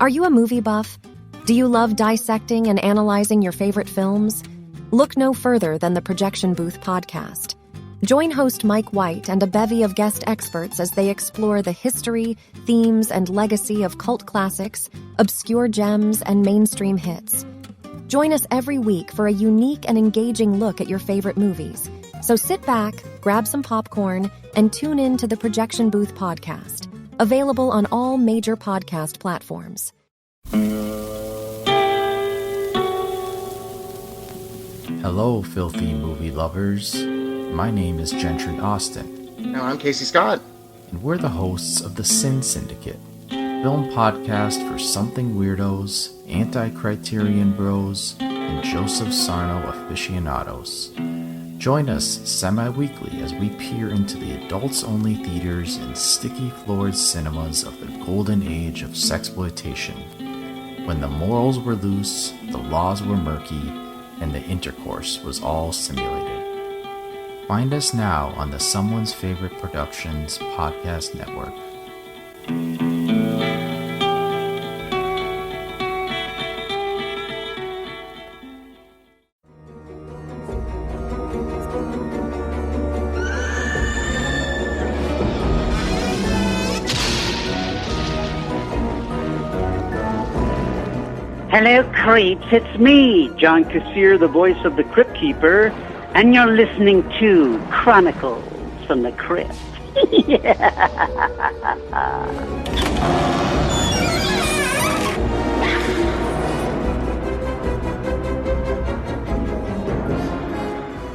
Are you a movie buff? Do you love dissecting and analyzing your favorite films? Look no further than the Projection Booth podcast. Join host Mike White and a bevy of guest experts as they explore the history, themes, and legacy of cult classics, obscure gems, and mainstream hits. Join us every week for a unique and engaging look at your favorite movies. So sit back, grab some popcorn, and tune in to the Projection Booth podcast, available on all major podcast platforms. Hello, filthy movie lovers. My name is Gentry Austin. And I'm Casey Scott. And we're the hosts of the Sin Syndicate, film podcast for something weirdos, anti-criterion bros, and Joseph Sarno aficionados. Join us semi-weekly as we peer into the adults-only theaters and sticky-floored cinemas of the golden age of sexploitation, when the morals were loose, the laws were murky, and the intercourse was all simulated. Find us now on the Someone's Favorite Productions podcast network. Hello, creeps. It's me, John Kassir, the voice of the Crypt Keeper, and you're listening to Chronicles from the Crypt.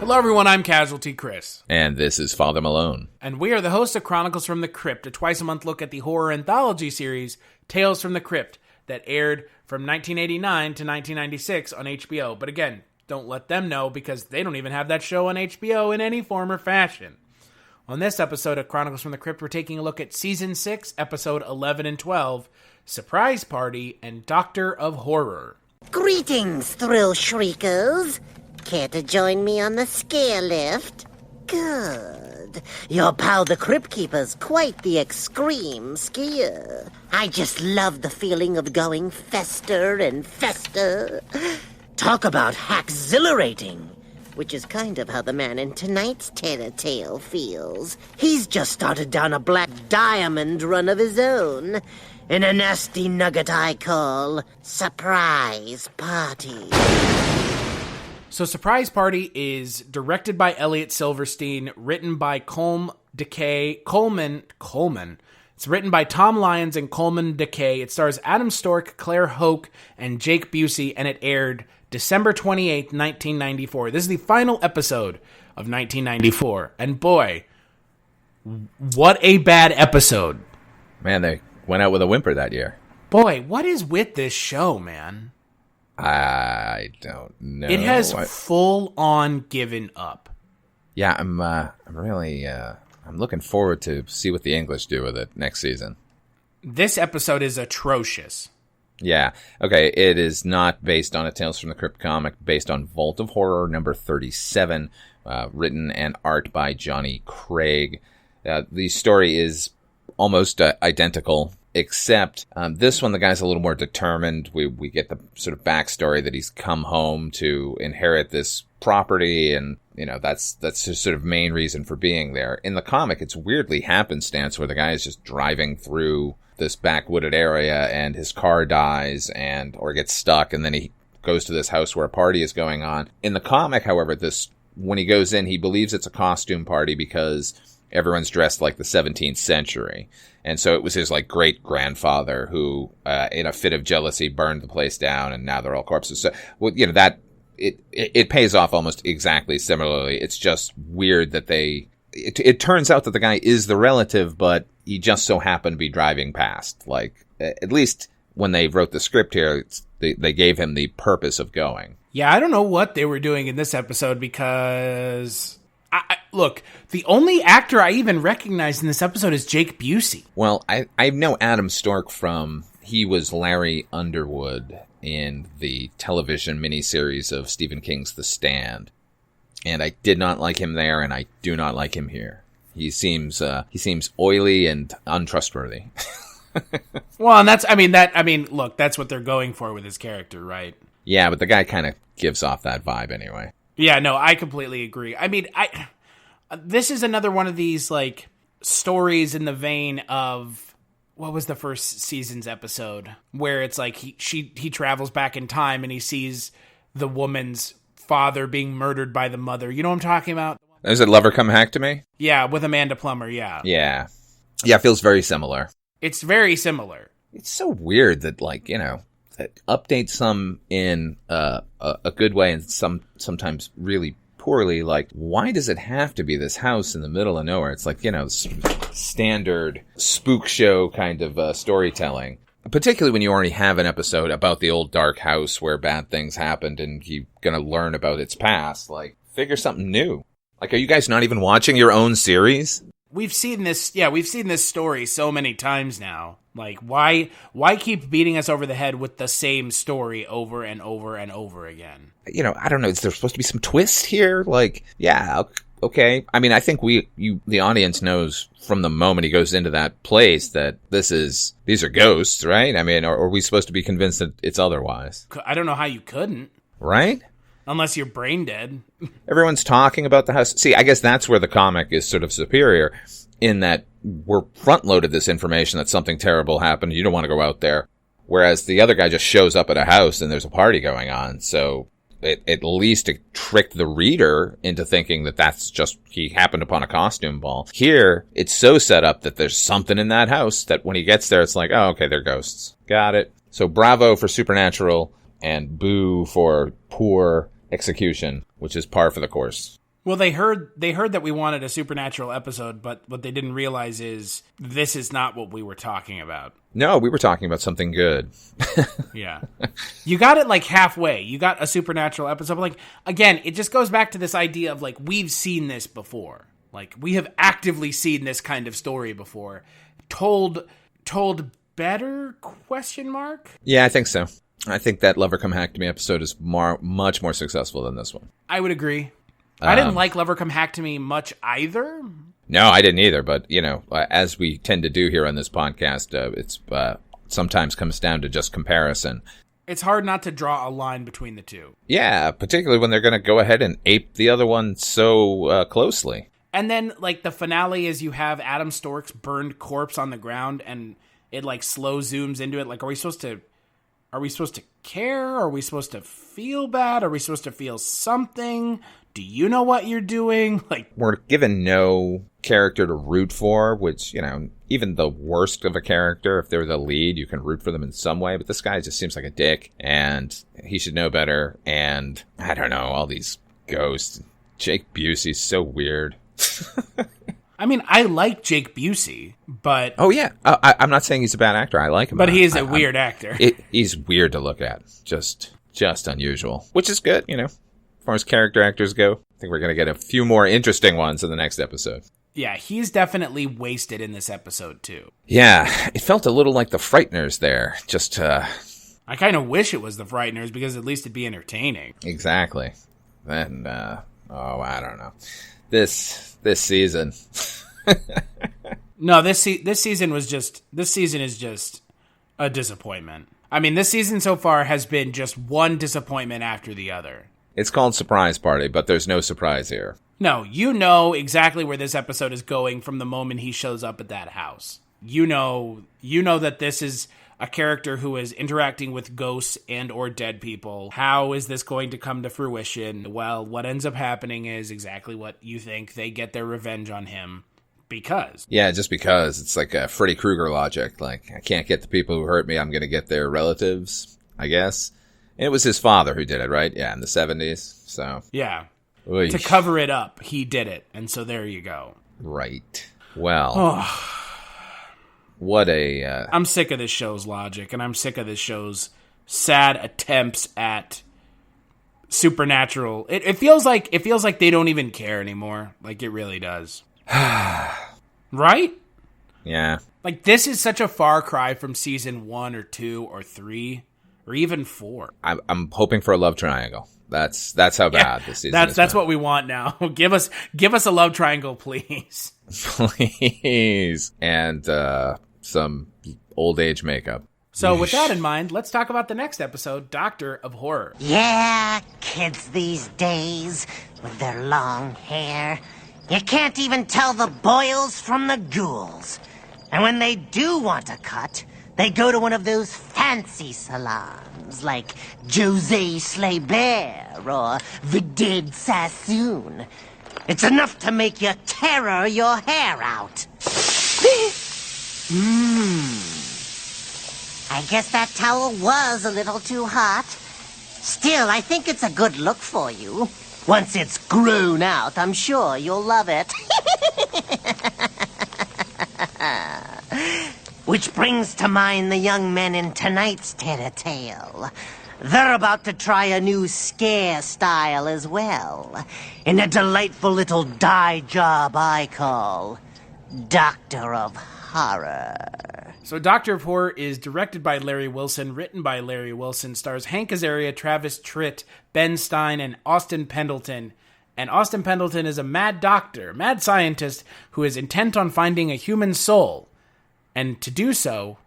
Hello, everyone. I'm Casualty Chris. And this is Father Malone. And we are the hosts of Chronicles from the Crypt, a twice-a-month look at the horror anthology series Tales from the Crypt that aired from 1989 to 1996 on HBO. But again, don't let them know because they don't even have that show on HBO in any form or fashion. On this episode of Chronicles from the Crypt, we're taking a look at Season 6, Episode 11 and 12, Surprise Party and Doctor of Horror. Greetings, thrill shriekers. Care to join me on the scare lift? Good. Your pal the Crypt Keeper's quite the extreme skier. I just love the feeling of going fester and fester. Talk about exhilarating, which is kind of how the man in tonight's terror tale feels. He's just started down a black diamond run of his own in a nasty nugget I call Surprise Party. So Surprise Party is directed by Elliot Silverstein, written by Coleman. It's written by Tom Lyons and Coleman Decay. It stars Adam Stork, Claire Hoke, and Jake Busey, and it aired December 28th, 1994. This is the final episode of 1994. And boy, what a bad episode. Man, they went out with a whimper that year. Boy, what is with this show, man? I don't know. It has full on given up. Yeah, I'm really I'm looking forward to see what the English do with it next season. This episode is atrocious. Yeah. Okay, it is not based on a Tales from the Crypt comic, based on Vault of Horror number 37, written and art by Johnny Craig. The story is almost identical, except this one, the guy's a little more determined. We get the sort of backstory that he's come home to inherit this property, and you know that's his sort of main reason for being there. In the comic, it's weirdly happenstance where the guy is just driving through this backwooded area and his car dies or gets stuck, and then he goes to this house where a party is going on. In the comic, however, when he goes in, he believes it's a costume party because everyone's dressed like the 17th century. And so it was his like great grandfather who, in a fit of jealousy, burned the place down, and now they're all corpses. So, well, you know, that it pays off almost exactly similarly. It's just weird that it turns out that the guy is the relative, but he just so happened to be driving past. Like, at least when they wrote the script here, they gave him the purpose of going. Yeah, I don't know what they were doing in this episode because look, the only actor I even recognize in this episode is Jake Busey. Well, I know Adam Stork from, he was Larry Underwood in the television miniseries of Stephen King's The Stand. And I did not like him there, and I do not like him here. He seems oily and untrustworthy. Well, and look, that's what they're going for with his character, right? Yeah, but the guy kind of gives off that vibe anyway. Yeah, no, I completely agree. I mean, this is another one of these, like, stories in the vein of, what was the first season's episode? Where it's like he travels back in time and he sees the woman's father being murdered by the mother. You know what I'm talking about? Is it Lover Come Hack to Me? Yeah, with Amanda Plummer, yeah. Yeah. Yeah, it feels very similar. It's very similar. It's so weird that, like, you know, that updates some in a good way and sometimes really poorly. Like, why does it have to be this house in the middle of nowhere? It's like, you know, standard spook show kind of storytelling. Particularly when you already have an episode about the old dark house where bad things happened and you're going to learn about its past. Like, figure something new. Like, are you guys not even watching your own series? We've seen this story so many times now. Like, why keep beating us over the head with the same story over and over and over again? You know, I don't know. Is there supposed to be some twist here? Like, yeah, okay. I mean, I think the audience knows from the moment he goes into that place that these are ghosts, right? I mean, are we supposed to be convinced that it's otherwise? I don't know how you couldn't. Right? Unless you're brain dead. Everyone's talking about the house. See, I guess that's where the comic is sort of superior, in that we're front-loaded this information that something terrible happened. You don't want to go out there. Whereas the other guy just shows up at a house and there's a party going on. So at least it tricked the reader into thinking that that's just he happened upon a costume ball. Here, it's so set up that there's something in that house that when he gets there, it's like, oh, okay, they're ghosts. Got it. So bravo for Supernatural and boo for poor execution, which is par for the course. Well, they heard that we wanted a Supernatural episode, but what they didn't realize is this is not what we were talking about. No, we were talking about something good. Yeah. You got it like halfway. You got a Supernatural episode. But like, again, it just goes back to this idea of like, we've seen this before. Like, we have actively seen this kind of story before. Told better? ? Yeah, I think so. I think that Lover Come Hack to Me episode is much more successful than this one. I would agree. I didn't like Lover Come Hack to Me much either. No, I didn't either. But, you know, as we tend to do here on this podcast, it's sometimes comes down to just comparison. It's hard not to draw a line between the two. Yeah, particularly when they're going to go ahead and ape the other one so closely. And then, like, the finale is you have Adam Stork's burned corpse on the ground, and it, like, slow zooms into it. Like, are we supposed to care? Are we supposed to feel bad? Are we supposed to feel something? Do you know what you're doing? Like, we're given no character to root for, which, you know, even the worst of a character, if they're the lead, you can root for them in some way. But this guy just seems like a dick, and he should know better. And I don't know, all these ghosts. Jake Busey's so weird. I mean, I like Jake Busey, but... Oh, yeah. I'm not saying he's a bad actor. I like him. But he is a weird actor. He's weird to look at. Just unusual. Which is good, you know. As far as character actors go, I think we're going to get a few more interesting ones in the next episode. Yeah, he's definitely wasted in this episode, too. Yeah, it felt a little like the Frighteners there. Just, I kind of wish it was the Frighteners, because at least it'd be entertaining. Exactly. And, I don't know. This season... No, this season is just a disappointment. I mean, this season so far has been just one disappointment after the other. It's called Surprise Party, but there's no surprise here. No, you know exactly where this episode is going from the moment he shows up at that house. You know that this is a character who is interacting with ghosts and or dead people. How is this going to come to fruition? Well, what ends up happening is exactly what you think. They get their revenge on him. Because. Yeah, just because. It's like a Freddy Krueger logic. Like, I can't get the people who hurt me, I'm going to get their relatives, I guess. And it was his father who did it, right? Yeah, in the 70s, so. Yeah. Oy. To cover it up, he did it. And so there you go. Right. Well. What a... I'm sick of this show's logic, and I'm sick of this show's sad attempts at Supernatural. It feels like they don't even care anymore. Like, it really does. Right? Yeah. Like, this is such a far cry from season 1 or 2 or 3 or even 4. I'm hoping for a love triangle. That's how bad this season is. That's what we want now. Give us a love triangle, please. Please. And some old age makeup. So with that in mind, let's talk about the next episode, Doctor of Horror. Yeah, kids these days, with their long hair. You can't even tell the boils from the ghouls. And when they do want a cut, they go to one of those fancy salons, like Jose Slaybear or Vidid Sassoon. It's enough to make you terror your hair out. I guess that towel was a little too hot. Still, I think it's a good look for you. Once it's grown out, I'm sure you'll love it. Which brings to mind the young men in tonight's tale. They're about to try a new scare style as well, in a delightful little dye job I call Doctor of Horror. So Doctor of Horror is directed by Larry Wilson, written by Larry Wilson, stars Hank Azaria, Travis Tritt, Ben Stein, and Austin Pendleton. And Austin Pendleton is a mad doctor, mad scientist, who is intent on finding a human soul. And to do so,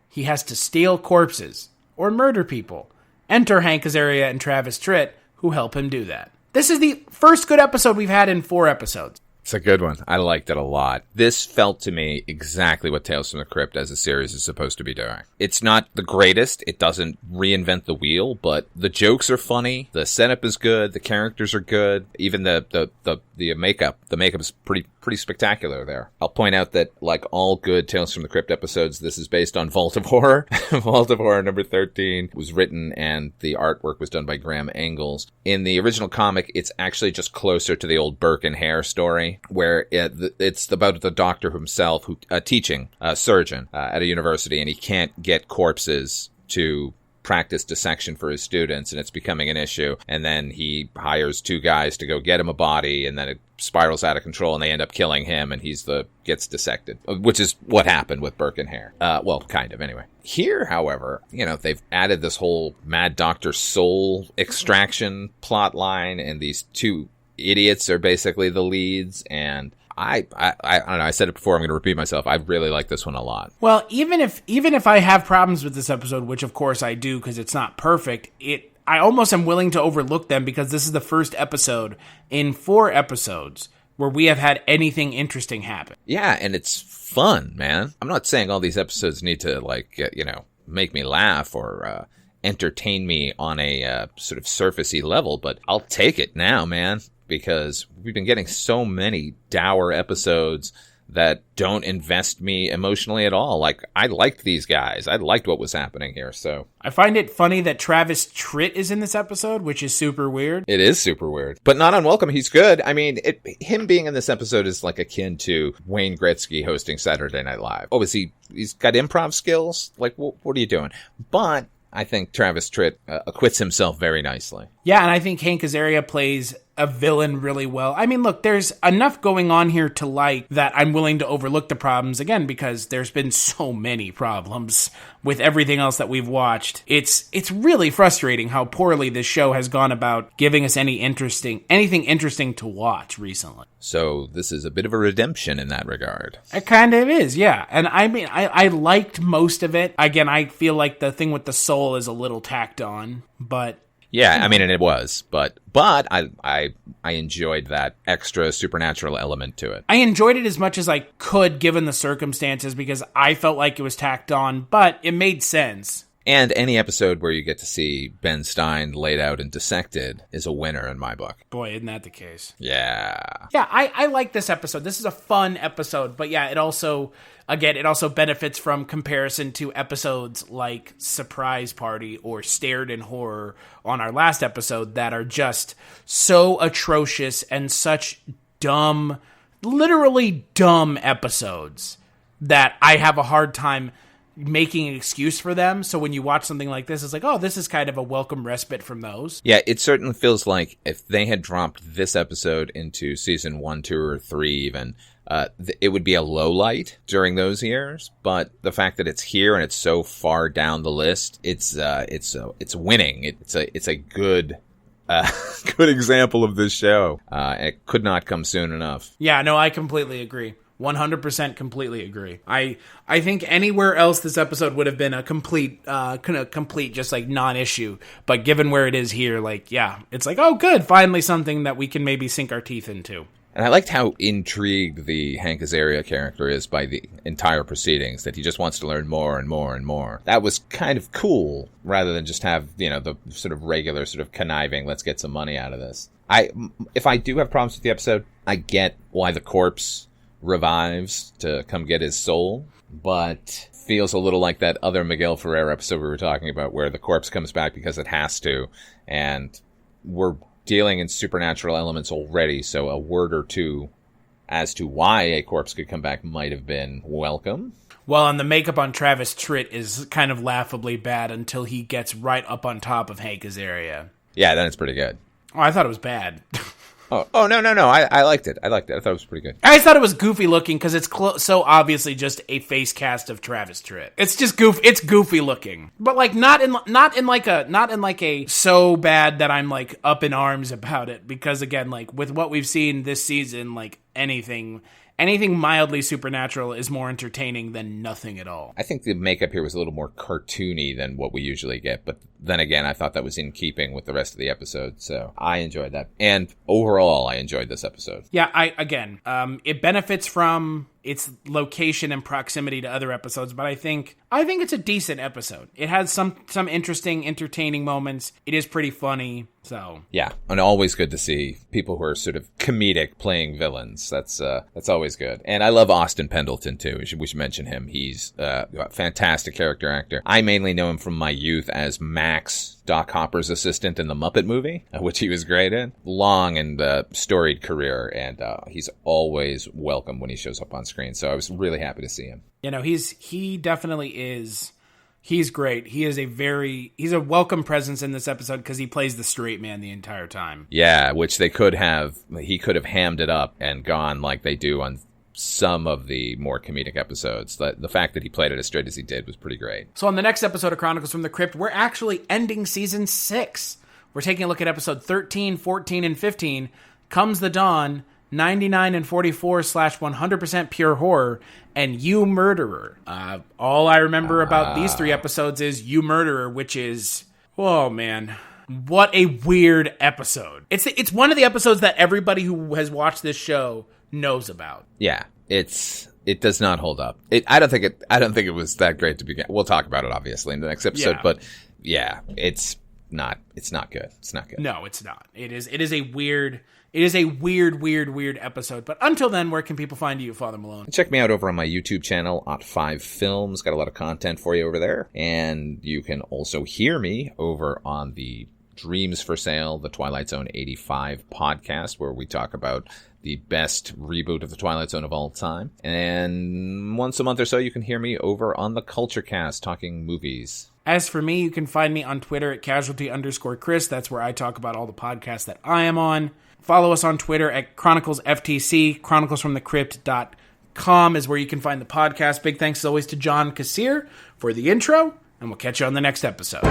he has to steal corpses, or murder people. Enter Hank Azaria and Travis Tritt, who help him do that. This is the first good episode we've had in 4 episodes. It's a good one. I liked it a lot. This felt to me exactly what Tales from the Crypt as a series is supposed to be doing. It's not the greatest. It doesn't reinvent the wheel, but the jokes are funny. The setup is good. The characters are good. Even the makeup. The makeup is pretty spectacular there. I'll point out that, like all good Tales from the Crypt episodes, this is based on Vault of Horror. Vault of Horror number 13 was written and the artwork was done by Graham Engels. In the original comic, it's actually just closer to the old Burke and Hare story, where it's about the doctor himself, who teaching a surgeon at a university, and he can't get corpses to practice dissection for his students, and it's becoming an issue. And then he hires 2 guys to go get him a body, and then it spirals out of control, and they end up killing him, and gets dissected, which is what happened with Burke and Hare. Well, kind of, anyway. Here, however, they've added this whole Mad Doctor soul extraction plot line, and these 2 idiots are basically the leads, and I don't know, I said it before, I'm going to repeat myself. I really like this one a lot. Well, even if I have problems with this episode, which of course I do because it's not perfect, I almost am willing to overlook them because this is the first episode in 4 episodes where we have had anything interesting happen. Yeah, and it's fun, man. I'm not saying all these episodes need to, make me laugh or entertain me on a sort of surfacey level, but I'll take it now, man, because we've been getting so many dour episodes that don't invest me emotionally at all. Like, I liked these guys. I liked what was happening here, so. I find it funny that Travis Tritt is in this episode, which is super weird. It is super weird. But not unwelcome. He's good. I mean, him being in this episode is like akin to Wayne Gretzky hosting Saturday Night Live. Oh, he's got improv skills? Like, what are you doing? But I think Travis Tritt acquits himself very nicely. Yeah, and I think Hank Azaria plays a villain really well. I mean, look, there's enough going on here to like that I'm willing to overlook the problems, again, because there's been so many problems with everything else that we've watched. It's really frustrating how poorly this show has gone about giving us anything interesting to watch recently. So this is a bit of a redemption in that regard. It kind of is, yeah. And I mean, I liked most of it. Again, I feel like the thing with the soul is a little tacked on, but... Yeah, I mean, and it was, but I enjoyed that extra supernatural element to it. I enjoyed it as much as I could given the circumstances because I felt like it was tacked on, but it made sense. And any episode where you get to see Ben Stein laid out and dissected is a winner in my book. Boy, isn't that the case? Yeah. Yeah, I like this episode. This is a fun episode, but yeah, it also benefits from comparison to episodes like Surprise Party or Stared in Horror on our last episode that are just so atrocious and such literally dumb episodes that I have a hard time making an excuse for them. So when you watch something like this, it's like, oh, this is kind of a welcome respite from those. Yeah, it certainly feels like if they had dropped this episode into season 1, 2, or 3 even, it would be a low light during those years. But the fact that it's here and it's so far down the list, it's winning. It's a good example of this show. It could not come soon enough. Yeah, no, I completely agree. 100% completely agree. I think anywhere else this episode would have been a complete just like non-issue, but given where it is here, like, yeah, it's like, oh good, finally something that we can maybe sink our teeth into. And I liked how intrigued the Hank Azaria character is by the entire proceedings, that he just wants to learn more and more and more. That was kind of cool, rather than just have, the sort of regular sort of conniving, let's get some money out of this. If I do have problems with the episode, I get why the corpse revives to come get his soul, but feels a little like that other Miguel Ferrer episode we were talking about, where the corpse comes back because it has to, and we're dealing in supernatural elements already, so a word or two as to why a corpse could come back might have been welcome. Well, and the makeup on Travis Tritt is kind of laughably bad until he gets right up on top of Hank Azaria. Yeah, then it's pretty good. Oh, I thought it was bad. Oh, no. I liked it. I thought it was pretty good. I thought it was goofy looking because it's so obviously just a face cast of Travis Tritt. It's just It's goofy looking, but like not in like a so bad that I'm like up in arms about it. Because again, like with what we've seen this season, like anything mildly supernatural is more entertaining than nothing at all. I think the makeup here was a little more cartoony than what we usually get, but then again, I thought that was in keeping with the rest of the episode, so I enjoyed that. And overall, I enjoyed this episode. Yeah, it benefits from its location and proximity to other episodes, but I think it's a decent episode. It has some interesting, entertaining moments. It is pretty funny, so yeah, and always good to see people who are sort of comedic playing villains. That's always good. And I love Austin Pendleton too. We should mention him. He's a fantastic character actor. I mainly know him from my youth as Max, Doc Hopper's assistant in the Muppet movie, which he was great in. Long and storied career, and he's always welcome when he shows up on screen. So I was really happy to see him. He definitely is. He's great. He's a welcome presence in this episode because he plays the straight man the entire time. Yeah, which he could have hammed it up and gone like they do on some of the more comedic episodes. The fact that he played it as straight as he did was pretty great. So on the next episode of Chronicles from the Crypt, we're actually ending season 6. We're taking a look at episode 13, 14, and 15, Comes the Dawn, 99 and 44 / 100% pure horror, and You Murderer. All I remember about these 3 episodes is You Murderer, which is, oh man, what a weird episode. It's one of the episodes that everybody who has watched this show knows about. Yeah, it does not hold up. I don't think it was that great to begin. We'll talk about it obviously in the next episode, but yeah, it's not good. It's not good. No, it's not. It is a weird episode. But until then, where can people find you, Father Malone? Check me out over on my YouTube channel, @5 Films. Got a lot of content for you over there. And you can also hear me over on the Dreams for Sale, the Twilight Zone 85 podcast, where we talk about the best reboot of the Twilight Zone of all time. And once a month or so, you can hear me over on the Culture Cast talking movies. As for me, you can find me on Twitter at Casualty_Chris. That's where I talk about all the podcasts that I am on. Follow us on Twitter at ChroniclesFTC. ChroniclesFromTheCrypt.com is where you can find the podcast. Big thanks as always to John Kassir for the intro, and we'll catch you on the next episode.